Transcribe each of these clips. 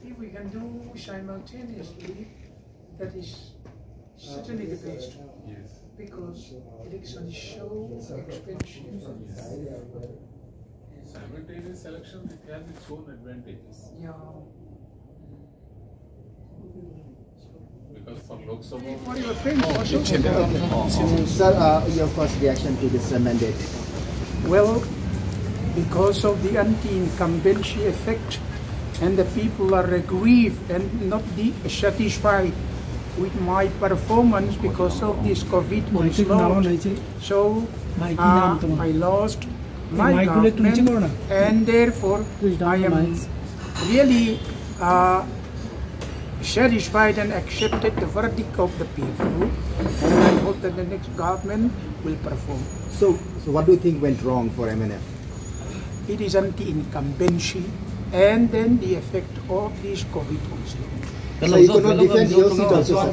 if we can do simultaneously, that is certainly the best. Yes. Because election is so expensive. Simultaneous election, it has its own advantages. Yeah. Because for Lok Sabha, For your friends also. Sir, your first reaction to this mandate? Well, because of the anti-incumbency effect, and the people are aggrieved and not satisfied with my performance because of this COVID onslaught. So I lost my government, and therefore I am really satisfied and accepted the verdict of the people, and I hope that the next government will perform. So what do you think went wrong for MNF? It is anti-incumbency, and then the effect of this COVID onslaught. So you could not defend your seat also, sir?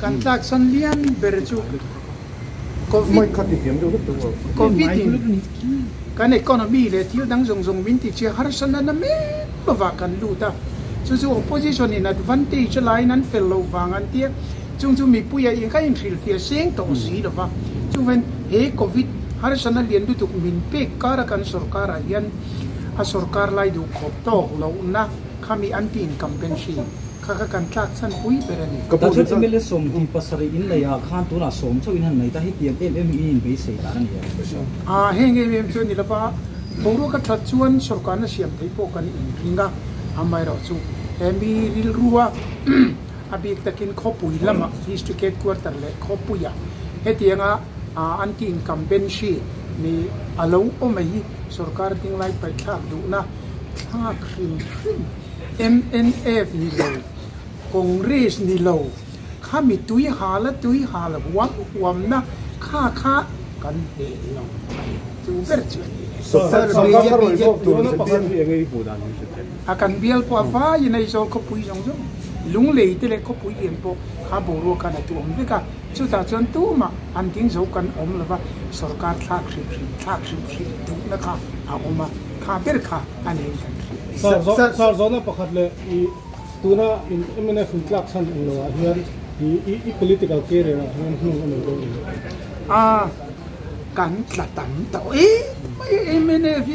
Kantlaksan lian berju COVID kan economy le til dang zong min ti che har san na me ba kan lu ta chu opposition in advantage lai nan fellow wang an tie chung mi puya in ka in thil fia seng to si lo wa chu wen he COVID har san lian du tuk min pe kara kan sarkar yan a sarkar lai du khop to lo na kami anti-incumbency kan tlaksan pui berani. Dapat sembilan som di pasar ini lah ya kan tu lah som so ini naik tahi tiap ini base kan ya. Henge so ni lapa boro ka thatsuan sarkar na siam thai po kan inringa amai ro chu emi ril ruwa abik takin khopui lama district headquarter le khopuya hetianga anti-incumbency ni alo omai sarkar ting lai pai thak du na tha khrim MNF ni lo Congress ni lo kami tui hala wam na kha kan de lo tu berju akan bial po ava ina iso ko pui jong jong lung le tele ko pui yen po ha boro kana tu om beka chu ta chon tu ma an ting zo kan om lova sarkar thak khrim tu na kha a oma kha ber kha an kan Sir, zona pakhatle tuna in MNF inflation in lo here the political career kan tlatam to mai MNF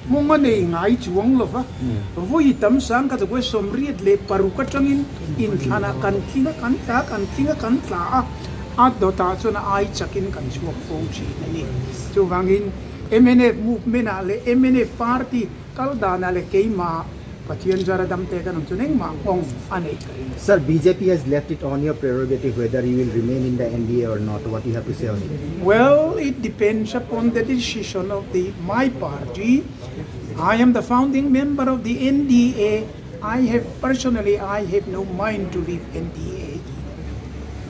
mongane ngai chuang lo fa voi tam sang ka to somriet le paru ka tangin in thana kan thinga kan tla a do ta chuna ai chakin kan chuak fo chi ni chu wangin MNF movement ale MNF party kaldana le keima pathian jaradam te kan chuneng ma ong anei karin. Sir, BJP has left it on your prerogative whether you will remain in the NDA or not. What do you have to say on it? Well, it depends upon the decision of my party. I am the founding member of the NDA. I have no mind to leave NDA.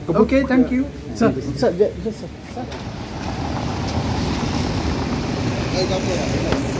Okay, thank you. Sir. Hey,